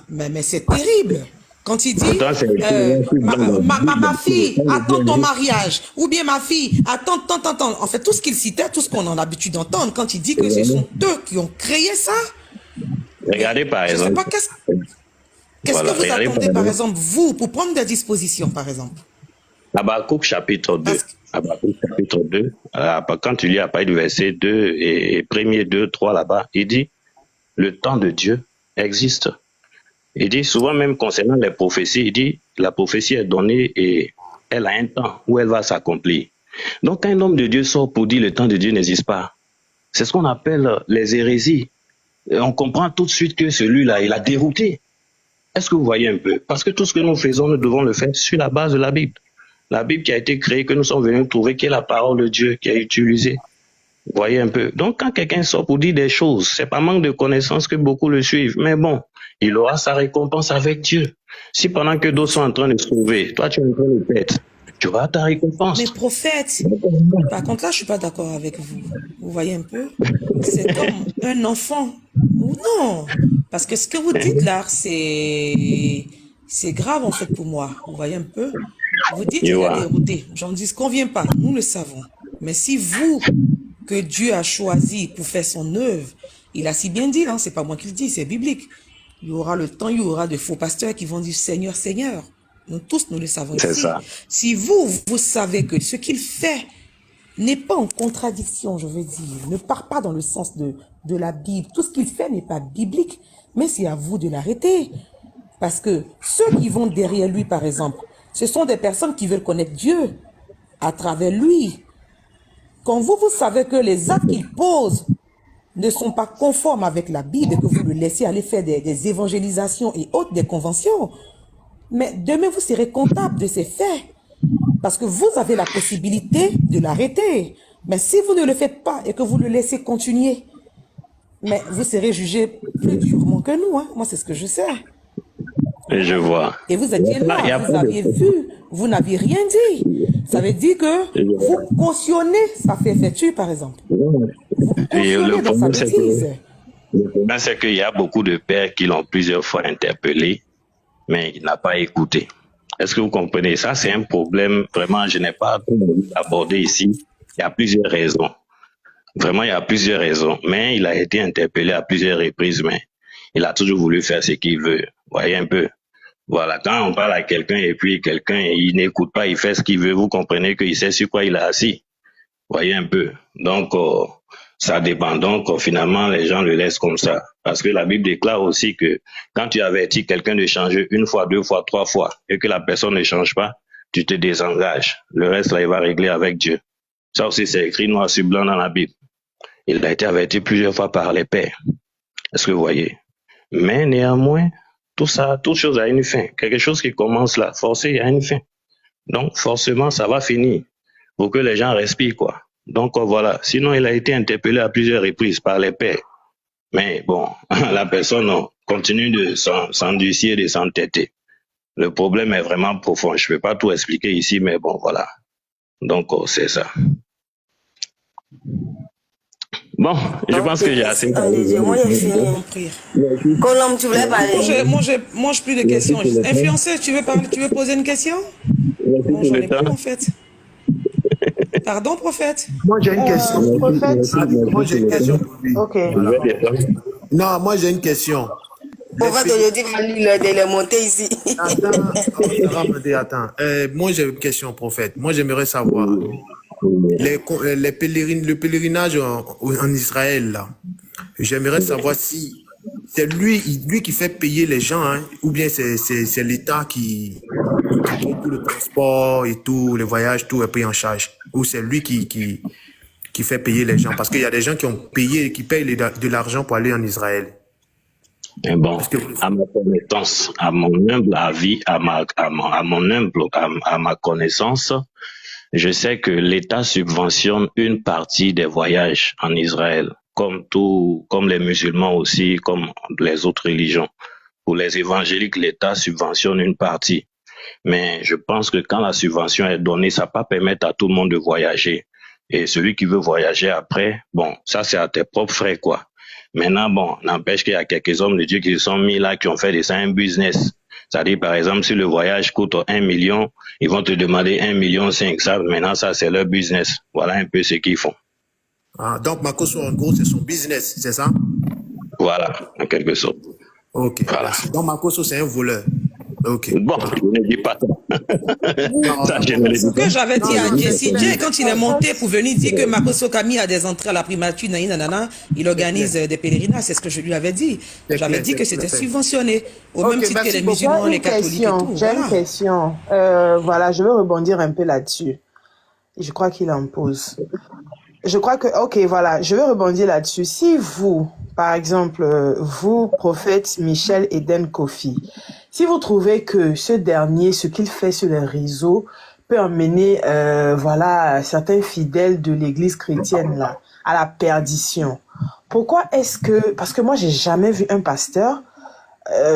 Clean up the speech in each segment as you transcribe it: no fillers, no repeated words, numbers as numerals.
Mais c'est terrible. Quand il dit, Pourtant, c'est ma fille, attends ton mariage. Ou bien ma fille, attends. En fait, tout ce qu'il citait, tout ce qu'on a l'habitude d'entendre, quand il dit que ce sont eux qui ont créé ça. Regardez par Je ne sais exemple. pas qu'est-ce Voilà, que vous regardez attendez, par exemple, vous, pour prendre des dispositions, par exemple. Habakkuk chapitre 2. Parce que, Habakkuk chapitre 2. Quand tu lis à partir du verset 2 et premier 2, 3 là-bas, il dit, le temps de Dieu existe. Il dit souvent même concernant les prophéties, il dit, la prophétie est donnée et elle a un temps où elle va s'accomplir. Donc, quand un homme de Dieu sort pour dire le temps de Dieu n'existe pas, c'est ce qu'on appelle les hérésies. Et on comprend tout de suite que celui-là, il a dérouté. Est-ce que vous voyez un peu? Parce que tout ce que nous faisons, nous devons le faire sur la base de la Bible. La Bible qui a été créée, que nous sommes venus trouver, qui est la parole de Dieu qui a été utilisée. Vous voyez un peu? Donc, quand quelqu'un sort pour dire des choses, c'est pas manque de connaissances que beaucoup le suivent. Mais bon, il aura sa récompense avec Dieu. Si pendant que d'autres sont en train de se sauver, toi, tu es en train de perdre, tu auras ta récompense. mais prophète, par contre, là, je suis pas d'accord avec vous. Vous voyez un peu? C'est comme un enfant. Ou non. Parce que ce que vous dites là, c'est grave, en fait, pour moi. Vous voyez un peu? Vous dites Tu qu'il a vois? dérouté. J'en dis ce qu'on vient pas. Nous le savons. Mais si vous, que Dieu a choisi pour faire son œuvre, il a si bien dit, hein, c'est pas moi qui le dis, c'est biblique. Il y aura le temps, il y aura de faux pasteurs qui vont dire Seigneur, Seigneur. Nous tous, nous le savons C'est ici. ça. Si vous savez que ce qu'il fait n'est pas en contradiction, je veux dire, ne part pas dans le sens de la Bible. Tout ce qu'il fait n'est pas biblique, mais c'est à vous de l'arrêter. Parce que ceux qui vont derrière lui, par exemple, ce sont des personnes qui veulent connaître Dieu à travers lui. Quand vous savez que les actes qu'il pose ne sont pas conformes avec la Bible et que vous le laissez aller faire des évangélisations et autres, des conventions, mais demain vous serez comptable de ces faits. Parce que vous avez la possibilité de l'arrêter. Mais si vous ne le faites pas et que vous le laissez continuer, mais vous serez jugé plus durement que nous. Hein. Moi, c'est ce que je sais. Et je vois. Et vous étiez Il y là, a vous pas de aviez vu, vous n'aviez rien dit. Ça veut dire que vous cautionnez sa féfaiture, par exemple. Vous Et cautionnez dans sa bêtise. le problème, c'est qu'il y a beaucoup de pères qui l'ont plusieurs fois interpellé, mais il n'a pas écouté. Est-ce que vous comprenez? Ça, c'est un problème, vraiment, je n'ai pas trop envie d'aborder ici. Il y a plusieurs raisons. Vraiment, il y a plusieurs raisons. Mais il a été interpellé à plusieurs reprises, mais il a toujours voulu faire ce qu'il veut. Vous voyez un peu? Voilà, quand on parle à quelqu'un et puis quelqu'un, il n'écoute pas, il fait ce qu'il veut, vous comprenez qu'il sait sur quoi il est assis. Vous voyez un peu? Donc, ça dépend. Donc, finalement, les gens le laissent comme ça. Parce que la Bible déclare aussi que quand tu avertis quelqu'un de changer une fois, deux fois, trois fois, et que la personne ne change pas, tu te désengages. Le reste, là, il va régler avec Dieu. Ça aussi, c'est écrit noir sur blanc dans la Bible. Il a été averti plusieurs fois par les pères. Est-ce que vous voyez? Mais néanmoins, tout ça, toute chose a une fin. Quelque chose qui commence là, forcé, il y a une fin. Donc, forcément, ça va finir pour que les gens respirent, quoi. Donc, voilà. Sinon, il a été interpellé à plusieurs reprises par les pères. Mais bon, la personne continue de s'endurcir et de s'entêter. Le problème est vraiment profond. Je ne vais pas tout expliquer ici, mais bon, voilà. Donc, c'est ça. Bon, je pense que j'ai assez parlé. Moi, j'ai fini. Colombe, tu voulais parler? Moi, j'ai plus de questions. Influenceur, tu veux parler, tu veux poser une question? Bon, j'en ai plus, en fait. Pardon, prophète? Moi, j'ai une question. Prophète. Moi, j'ai une question pour lui. Ok. Non, moi, j'ai une question. Prophète, aujourd'hui, il est monté ici. Attends. Moi, j'ai une question, prophète. Moi, j'aimerais savoir le pèlerinage en Israël, là. J'aimerais savoir si c'est lui qui fait payer les gens, hein, ou bien c'est l'État qui paye tout le transport et tout, les voyages, tout est pris en charge. Ou c'est lui qui fait payer les gens. Parce qu'il y a des gens qui ont payé, qui payent de l'argent pour aller en Israël. Mais bon, à ma connaissance, à mon humble avis, à ma connaissance, je sais que l'État subventionne une partie des voyages en Israël, comme les musulmans aussi, comme les autres religions. Pour les évangéliques, l'État subventionne une partie. Mais je pense que quand la subvention est donnée, ça ne va pas permettre à tout le monde de voyager. Et celui qui veut voyager après, bon, ça c'est à tes propres frais, quoi. Maintenant, bon, n'empêche qu'il y a quelques hommes de Dieu qui se sont mis là, qui ont fait de ça un business. C'est-à-dire, par exemple, si le voyage coûte 1 million, ils vont te demander 1,5 million. Ça, maintenant, ça, c'est leur business. Voilà un peu ce qu'ils font. Ah, donc Makosso, en gros, c'est son business, c'est ça? Voilà, en quelque sorte. Ok, Voilà. merci. Donc Makosso, c'est un voleur. Ok. Bon, je ne dis pas ça. Ça, je ne le dis Ce pas. que j'avais dit à Jessie J, quand il est monté pour venir dire que Makosso Kami a des entrées à la primature, il organise des pèlerinages, c'est ce que je lui avais dit. J'avais dit que c'était subventionné, au même titre que les musulmans, les catholiques et tout. J'ai une question. Voilà, je veux rebondir un peu là-dessus. Je crois qu'il en pose. Je crois que, ok, voilà, je veux rebondir là-dessus. Si vous, par exemple, vous, prophète Michel Eden Kofi, si vous trouvez que ce dernier, ce qu'il fait sur les réseaux, peut emmener, voilà, certains fidèles de l'église chrétienne, là, à la perdition, pourquoi est-ce que, parce que moi, j'ai jamais vu un pasteur,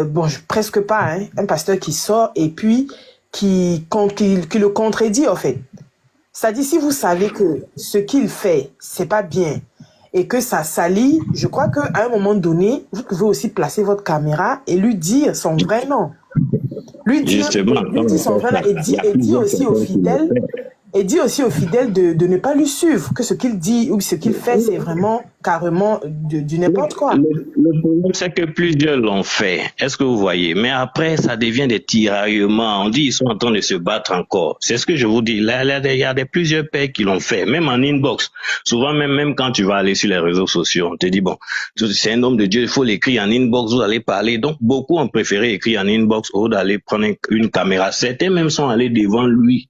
bon, presque pas, hein, un pasteur qui sort et puis qui le contredit, en fait. C'est-à-dire, si vous savez que ce qu'il fait, c'est pas bien et que ça salit, je crois qu'à un moment donné, vous pouvez aussi placer votre caméra et lui dire son vrai nom. Lui dire son vrai nom et dire aussi aux fidèles, de ne pas lui suivre, que ce qu'il dit ou ce qu'il fait, c'est vraiment carrément du n'importe quoi. Le problème, c'est que plusieurs l'ont fait. Est-ce que vous voyez? Mais après, ça devient des tiraillements. On dit ils sont en train de se battre encore. C'est ce que je vous dis. Là, il y a plusieurs pères qui l'ont fait, même en inbox. Souvent, même quand tu vas aller sur les réseaux sociaux, on te dit, bon, c'est un homme de Dieu, il faut l'écrire en inbox, vous allez parler. Donc, beaucoup ont préféré écrire en inbox au lieu d'aller prendre une caméra. Certains même sont allés devant lui.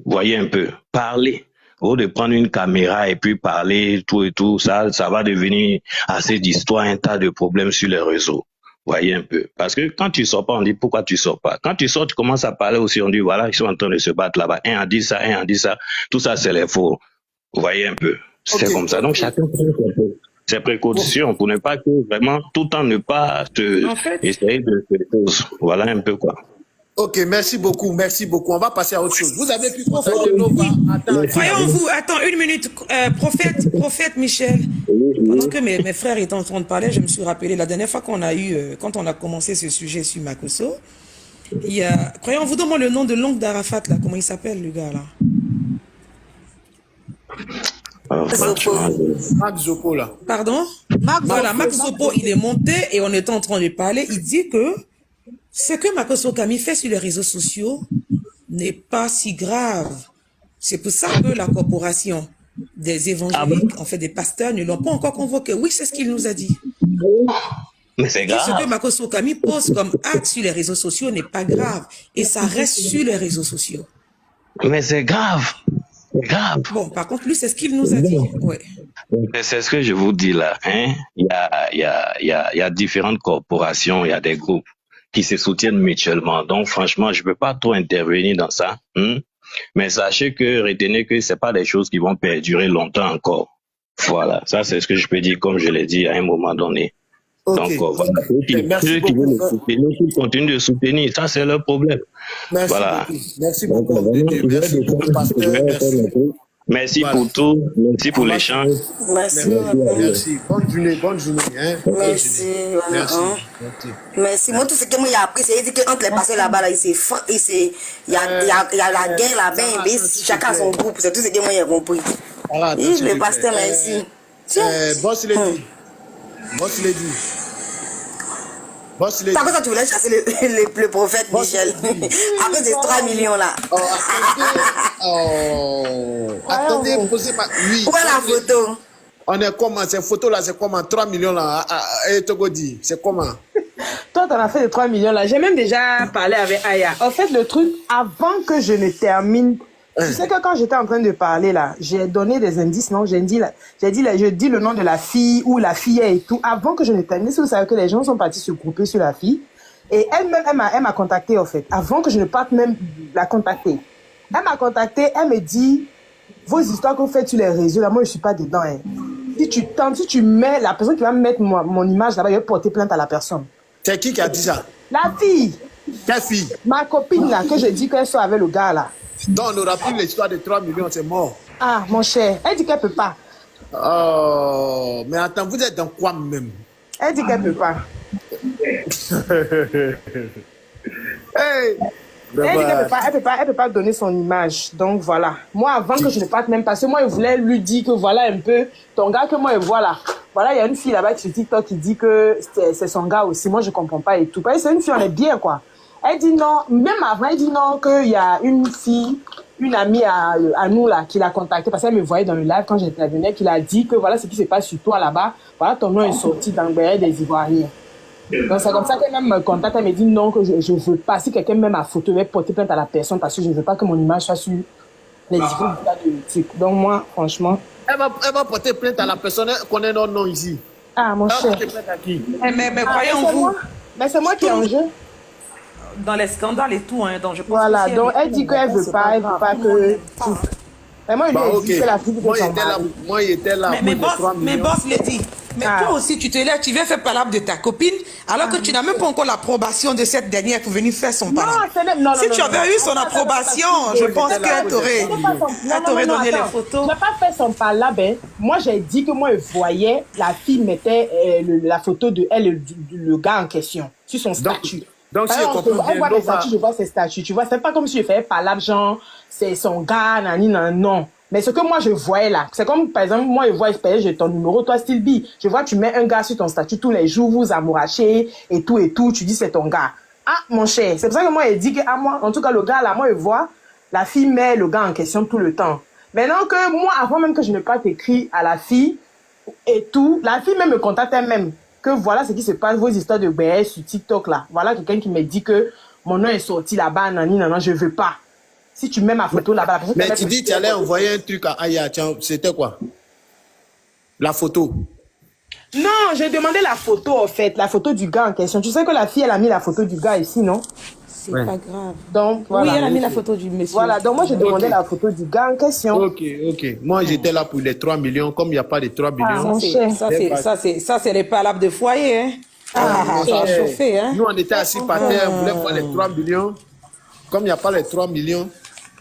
Voyez un peu, parler, au lieu de prendre une caméra et puis parler, tout et tout, ça va devenir assez d'histoires, un tas de problèmes sur les réseaux. Voyez un peu. Parce que quand tu sors pas, on dit pourquoi tu sors pas. Quand tu sors, tu commences à parler aussi, on dit voilà, ils sont en train de se battre là-bas. Un a dit ça, un a dit ça. Tout ça, c'est les faux. Voyez un peu. C'est comme ça. Donc, chacun prend ses précautions pour ne pas que vraiment, tout en ne pas essayer de faire des choses. Voilà un peu quoi. Ok, merci beaucoup. On va passer à autre chose. Vous avez pu contacter Nova. Voyons-vous, attends une minute, prophète Michel. Pendant que mes frères étaient en train de parler, je me suis rappelé la dernière fois qu'on a eu, quand on a commencé ce sujet sur Makosso, il y a, croyons-vous, donne-moi le nom de l'oncle d'Arafat là, comment il s'appelle le gars là? Max Zopo là. Pardon? Max Zopo, il est monté et on était en train de parler, il dit que ce que Makosso Kami fait sur les réseaux sociaux n'est pas si grave. C'est pour ça que la corporation des évangéliques, en fait des pasteurs, ne l'ont pas encore convoqué. Oui, c'est ce qu'il nous a dit. Mais c'est grave. Ce que Makosso Kami pose comme acte sur les réseaux sociaux n'est pas grave. Et ça reste sur les réseaux sociaux. Mais c'est grave. C'est grave. Bon, par contre, lui, c'est ce qu'il nous a dit. Ouais. C'est ce que je vous dis là. Hein? Il y a différentes corporations, il y a des groupes qui se soutiennent mutuellement. Donc, franchement, je ne peux pas trop intervenir dans ça. Mais sachez que, retenez que ce n'est pas des choses qui vont perdurer longtemps encore. Voilà, ça c'est ce que je peux dire, comme je l'ai dit à un moment donné. Okay. Donc, voilà. Ceux qui veulent le soutenir, qui continuent de soutenir, ça c'est leur problème. Merci voilà. Beaucoup. Merci beaucoup. Merci voilà. Pour tout, merci pour l'échange. Merci. Bonne journée. Hein? Merci. Merci. Moi, tout ce que moi j'ai appris, c'est qu'entre les pasteurs là-bas, là, il y a la guerre là-bas, chacun a son groupe. C'est tout ce que moi j'ai compris. Voilà, le pasteur là ici. Boss Lady. Par contre, tu voulais chasser le prophète Michel. Après ces 3 millions là. Attendez, posez ma. Oui. Où est la photo? On est comment? Cette photo là, c'est comment? 3 millions là. Et Togodi, c'est comment? Toi, t'en as fait de 3 millions là. J'ai même déjà parlé avec Aya. En fait, le truc, avant que je ne termine, tu sais que quand j'étais en train de parler là, j'ai donné des indices, non? Je dis le nom de la fille ou la fille et tout. Avant que je ne termine, si vous savez que les gens sont partis se grouper sur la fille. Et elle-même, elle m'a contacté en fait. Avant que je ne parte même la contacter. Elle m'a contacté, elle me dit, vos histoires que vous faites sur les réseaux là, moi je suis pas dedans. Hein. Si tu mets la personne qui va mettre mon image là-bas, il va porter plainte à la personne. C'est qui a dit ça? La fille. Quelle fille? Ma copine là, que je dis qu'elle soit avec le gars là. Donc on aura pris l'histoire de 3 millions, c'est mort. Ah, mon cher, elle dit qu'elle peut pas. Oh, mais attends, vous êtes dans quoi même? Elle dit qu'elle peut pas. Hey! Elle peut pas donner son image. Donc voilà. Moi, avant que je ne parte même, parce que moi, je voulais lui dire que voilà un peu, ton gars que moi, je vois là. Voilà, il y a une fille là-bas sur TikTok qui dit que c'est son gars aussi. Moi, je comprends pas et tout. Parce que c'est une fille, on est bien, quoi. Elle dit non, même avant, elle dit non, qu'il y a une fille, une amie à nous là, qui l'a contactée parce qu'elle me voyait dans le live quand j'intervenais, qui l'a dit que voilà ce qui se passe sur toi là-bas. Voilà, ton nom est sorti dans le BR des Ivoiriens. Donc c'est comme ça qu'elle même me contacte, elle me dit non, que je veux pas. Si quelqu'un met ma photo, elle va porter plainte à la personne parce que je veux pas que mon image soit sur les différents médias de l'éthique. Donc moi, franchement. Elle va porter plainte à la personne qu'on est non ici. Ah, mon Elle va cher. porter plainte à qui? Mais croyons-vous, Mais c'est moi qui ai en jeu. dans les scandales et tout, hein, donc je pense Voilà, que si donc elle veut dit tout, qu'elle veut c'est pas, elle veut grave. pas Tout le monde que. n'aime pas. Mais moi, il lui Bah, a ok. dit que la fille Moi, était il son était là. mari. Moi, il était là. Mais pour les 3 millions. boss les dit, mais Ah. toi aussi, tu te lèves, tu viens faire palabre de ta copine, alors que tu n'as même pas encore l'approbation de cette dernière pour venir faire son Non, palabre. c'est même. Non, Si non, tu non, avais non. eu son Attends, approbation, attends, je attends, pense attends, qu'elle t'aurait elle donné les photos. Je n'ai pas fait son palabre. Hein. Moi, j'ai dit que moi, je voyais, la fille mettait la photo de elle, le gars en question, sur son statut. Donc, si je comprends bien, elle voit mes Nova- statuts, je vois ses statuts. Tu vois, c'est pas comme si je faisais palabre, genre, c'est son gars, nani, nan, non. Mais ce que moi, je voyais là, c'est comme, par exemple, moi, je vois, j'ai ton numéro, toi, Style B. Je vois, tu mets un gars sur ton statut tous les jours, vous amourachez et tout, tu dis c'est ton gars. Ah, mon cher, c'est pour ça que moi, il dit que, ah, moi, en tout cas, le gars là, moi, je vois, la fille met le gars en question tout le temps. Maintenant que moi, avant même que je ne parte écrit à la fille et tout, la fille même me contacte elle-même. Que voilà ce qui se passe, vos histoires de BS sur TikTok là. Voilà quelqu'un qui me dit que mon nom est sorti là-bas, nani, non, je veux pas. Si tu mets ma photo là-bas, la personne Mais te tu met- dis que tu allais envoyer un truc à Aya. C'était quoi? La photo. Non, j'ai demandé la photo en fait, la photo du gars en question. Tu sais que la fille, elle a mis la photo du gars ici, non? C'est Ouais. pas grave. Donc, voilà. Oui, elle a mis la photo du monsieur. Voilà, donc moi j'ai demandé Ok. la photo du gars en question. Ok. Moi, j'étais là pour les 3 millions. Comme il n'y a pas de 3 millions. mon cher. Ça, c'est les palabres de foyer, hein. Ah, ça a chauffé, hein. Nous, on était assis par terre, on voulait voir les 3 millions. Comme il n'y a pas les 3 millions.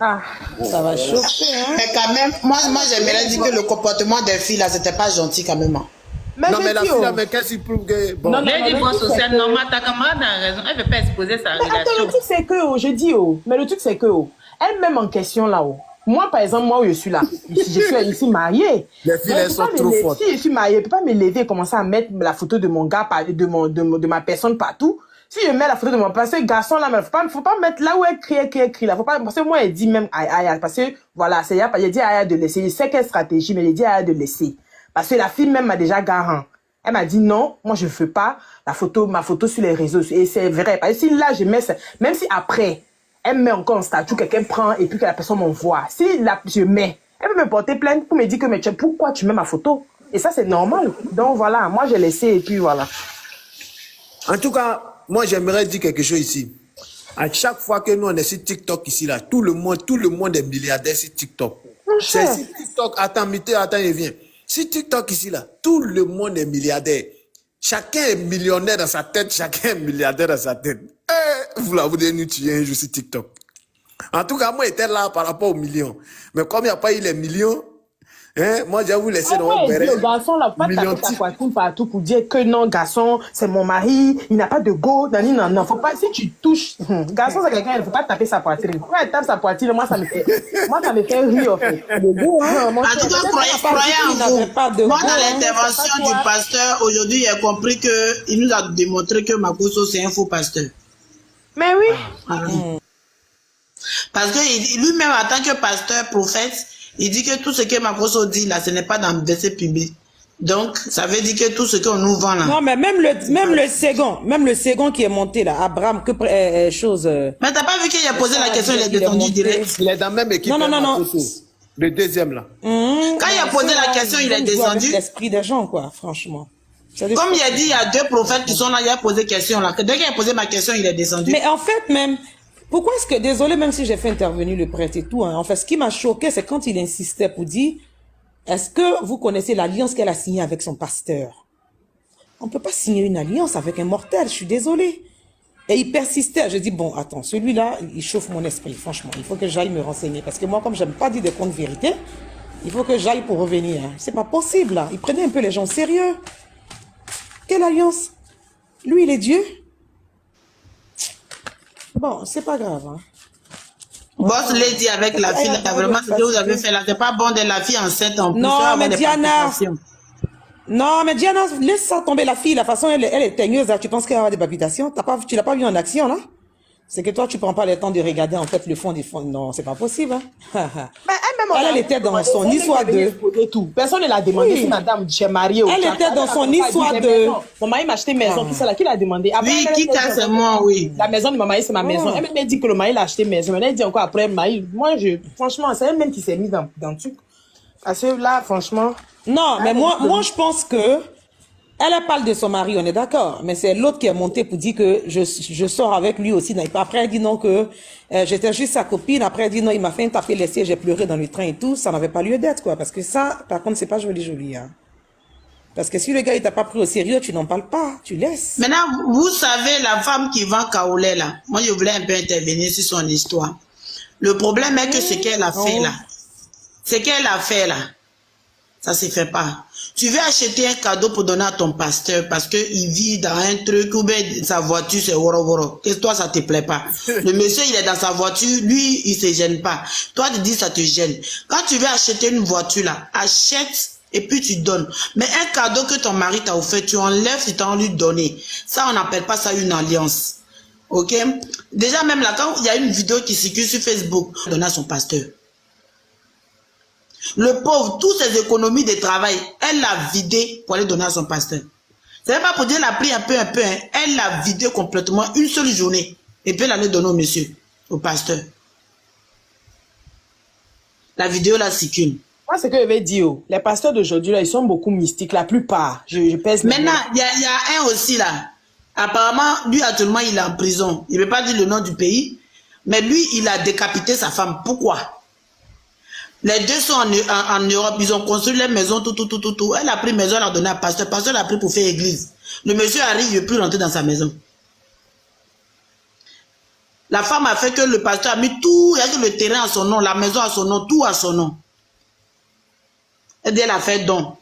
Ah, Ça va chauffer, hein. Mais quand même, moi j'aimerais dire que le comportement des filles là, c'était pas gentil quand même. Hein. mais Non, je mais la dis, fille, oh. là, mais qu'est-ce qu'il prouve que. Bon. Non, non, Les mais divorces le truc, sociales, c'est que- normal, ta camarade a raison. Elle ne veut pas exposer sa Mais attends, relation. le truc c'est que, oh, je dis, oh, mais le truc c'est que, oh, elle-même en question là-haut. Moi, par exemple, moi où je suis là, je suis ici mariée. Les filles, Donc, elles je peux sont pas me trop lever. fortes. Si je suis mariée, je peux pas me lever et commencer à mettre la photo de mon gars, de ma personne partout. Si je mets la photo de mon parce que garçon là, mais faut pas mettre là où elle crie là. Faut pas, parce que moi, elle dit même Aya, parce que voilà, j'ai dit à Aya de laisser. Je sais quelle stratégie, mais j'ai dit à Aya de laisser. Parce que la fille même m'a déjà garant. Elle m'a dit non, moi je veux pas ma photo sur les réseaux. Et c'est vrai. Parce que si là je mets ça, même si après, elle met encore un statut, quelqu'un prend et puis que la personne m'envoie. Si là, je mets, elle peut me porter plainte pour me dire que mais pourquoi tu mets ma photo? Et ça c'est normal. Donc voilà, moi j'ai laissé et puis voilà. En tout cas, moi, j'aimerais dire quelque chose ici. À chaque fois que nous, on est sur TikTok ici, là, tout le monde est milliardaire sur TikTok. C'est cher. sur TikTok. Attends, il vient. Sur TikTok ici, là, tout le monde est milliardaire. Chacun est millionnaire dans sa tête, chacun est milliardaire dans sa tête. Vous là, vous devez nous tuer un jour sur TikTok. En tout cas, moi, j'étais là par rapport aux millions. Mais comme il n'y a pas eu les millions, hein, moi, j'ai vous laisser dans Ouais, mon dis au garçon là, faut pas millions taper ta types. poitrine partout pour dire que non, garçon, c'est mon mari, il n'a pas de go, nani, non, non, faut pas, si tu touches, garçon c'est quelqu'un, il faut pas taper sa poitrine. Quand elle tape sa poitrine, moi ça me fait rire en fait. Le go, hein, mon En cher, tout cas, peut-être croyez qu'on a pas dit en qu'il n'avait vous. pas de Moi, go, dans hein, l'intervention c'est pas du toi. pasteur, aujourd'hui, il a compris qu'il nous a démontré que Makoso, c'est un faux pasteur. Mais oui. Ah oui. Parce que lui-même, en tant que pasteur, prophète, il dit que tout ce que Makoso dit là, ce n'est pas dans le verset public. Donc, ça veut dire que tout ce qu'on nous vend là. Non, mais même le second qui est monté là, Abraham, chose. Mais t'as pas vu qu'il a posé la question, il est descendu direct. Il est dans la même équipe. Non, non, non, non. Le deuxième, là. Quand il a posé la question, il est descendu. L'esprit des gens, quoi, franchement. Comme il a dit, il y a deux prophètes qui sont là, il a posé question là. Dès qu'il a posé ma question, il est descendu. Mais en fait, même, pourquoi est-ce que, désolé, même si j'ai fait intervenir le prêtre et tout, hein, en fait, ce qui m'a choqué, c'est quand il insistait pour dire, est-ce que vous connaissez l'alliance qu'elle a signée avec son pasteur? On peut pas signer une alliance avec un mortel, je suis désolé. Et il persistait. Je dis, bon, attends, celui-là, il chauffe mon esprit, franchement. Il faut que j'aille me renseigner. Parce que moi, comme j'aime pas dire des contes vérités, Il faut que j'aille pour revenir. C'est pas possible, là. Il prenait un peu les gens sérieux. Quelle alliance? Lui, il est Dieu. Bon, c'est pas grave. Hein. Boss l'a dit avec la fille, là, vraiment, ce que vous avez fait là, c'est pas bon de la fille enceinte en plus. Non, mais Diana... Non, mais Diana, laisse ça tomber la fille. La façon, elle est teigneuse. Là. Tu penses qu'elle va avoir des palpitations? Tu l'as pas vu en action, là? C'est que toi, tu prends pas le temps de regarder, en fait, le fond des fonds. Non, c'est pas possible, hein? Elle était dans son histoire de... Tout. Personne ne l'a demandé si madame, j'ai marié au Elle était dans son histoire de... Mon mari m'a acheté maison, tout ça là. Qui l'a demandé? Après, Oui, qui t'a c'est moi, oui. La maison de ma mari, c'est ma maison. Elle m'a dit que le mari l'a acheté maison. Elle dit encore après, mari. Moi, franchement, c'est elle même qui s'est mise dans le truc. Parce que là, franchement... Non, mais moi, je pense que... Elle parle de son mari, on est d'accord. Mais c'est l'autre qui est monté pour dire que je sors avec lui aussi. Après, elle dit non que j'étais juste sa copine. Après, elle dit non, il m'a fait taper les sièges, j'ai pleuré dans le train et tout. Ça n'avait pas lieu d'être, quoi. Parce que ça, par contre, c'est pas joli, hein. Parce que si le gars, il t'a pas pris au sérieux, tu n'en parles pas. Tu laisses. Maintenant, vous savez, la femme qui vend Kaolé, là, moi, je voulais un peu intervenir sur son histoire. Le problème est que ce qu'elle a fait, là, ça se fait pas. Tu veux acheter un cadeau pour donner à ton pasteur parce qu'il vit dans un truc ou bien sa voiture c'est woro woro. Que toi ça te plaît pas. Le monsieur il est dans sa voiture, lui il se gêne pas. Toi tu dis ça te gêne. Quand tu veux acheter une voiture là, achète et puis tu donnes. Mais un cadeau que ton mari t'a offert, tu enlèves, tu t'en lui donner. Ça on n'appelle pas ça une alliance. Ok? Déjà même là quand il y a une vidéo qui circule sur Facebook, donner à son pasteur. Le pauvre, toutes ses économies de travail, elle l'a vidé pour aller donner à son pasteur. C'est même pas pour dire elle a pris un peu, hein. Elle l'a vidé complètement une seule journée. Et puis elle allait donner au monsieur, au pasteur. La vidéo là circule. Moi, ce que je vais dire, les pasteurs d'aujourd'hui, là, ils sont beaucoup mystiques, la plupart. Je pèse. Maintenant, il y a un aussi là. Apparemment, lui actuellement, il est en prison. Il ne veut pas dire le nom du pays. Mais lui, il a décapité sa femme. Pourquoi? Les deux sont en Europe, ils ont construit leur maison, tout. Elle a pris maison, elle a donné à pasteur. Pasteur l'a pris pour faire église. Le monsieur arrive, il ne veut plus rentrer dans sa maison. La femme a fait que le pasteur a mis tout, il y a que le terrain à son nom, la maison à son nom, tout à son nom. Et elle a fait don.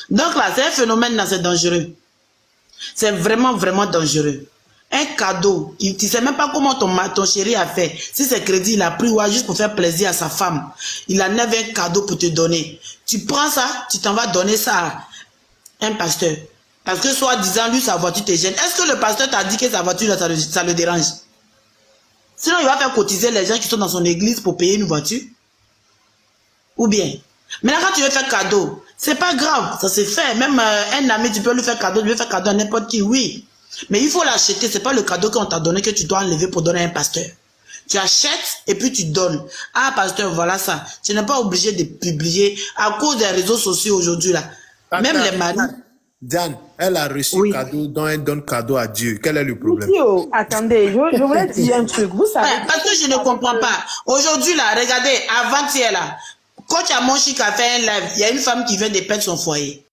Donc là, c'est un phénomène là, c'est dangereux. C'est vraiment, vraiment dangereux. Un cadeau, tu ne sais même pas comment ton chéri a fait. Si c'est crédit, il a pris ouais, juste pour faire plaisir à sa femme. Il enlève un cadeau pour te donner. Tu prends ça, tu t'en vas donner ça à un pasteur. Parce que soi-disant, lui, sa voiture te gêne. Est-ce que le pasteur t'a dit que sa voiture, ça le dérange? Sinon, il va faire cotiser les gens qui sont dans son église pour payer une voiture. Ou bien. Maintenant, quand tu veux faire cadeau, c'est pas grave, ça se fait. Même un ami, tu peux lui faire cadeau, tu veux faire cadeau à n'importe qui, oui. Mais il faut l'acheter, c'est pas le cadeau qu'on t'a donné que tu dois enlever pour donner à un pasteur. Tu achètes et puis tu donnes. Ah, pasteur, voilà ça. Tu n'es pas obligé de publier à cause des réseaux sociaux aujourd'hui là. Même les maris. Diane, elle a reçu cadeau, donc elle donne cadeau à Dieu. Quel est le problème? Attendez, je voulais dire un truc. Vous savez. Parce que je ne comprends pas. Aujourd'hui là, regardez, avant-hier là, quand tu as mon chic a fait un live, il y a une femme qui vient de perdre son foyer.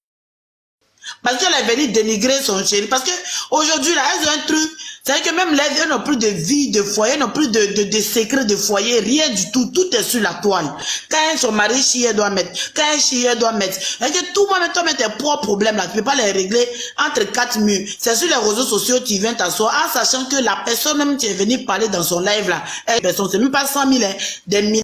Parce qu'elle est venue dénigrer son chéri. Parce que aujourd'hui là, elles ont un truc. C'est que même les elles n'ont plus de vie de foyer, elles n'ont plus de secret de foyer, rien du tout. Tout est sur la toile. Quand son mari chie, elle doit mettre. Quand elle chie, elle doit mettre. Et que tout le monde met tes propres problèmes là. Tu ne peux pas les régler entre quatre murs. C'est sur les réseaux sociaux tu viens t'asseoir en sachant que la personne même qui est venue parler dans son live là, elle personne, c'est même pas 100 000, hein, des milliers.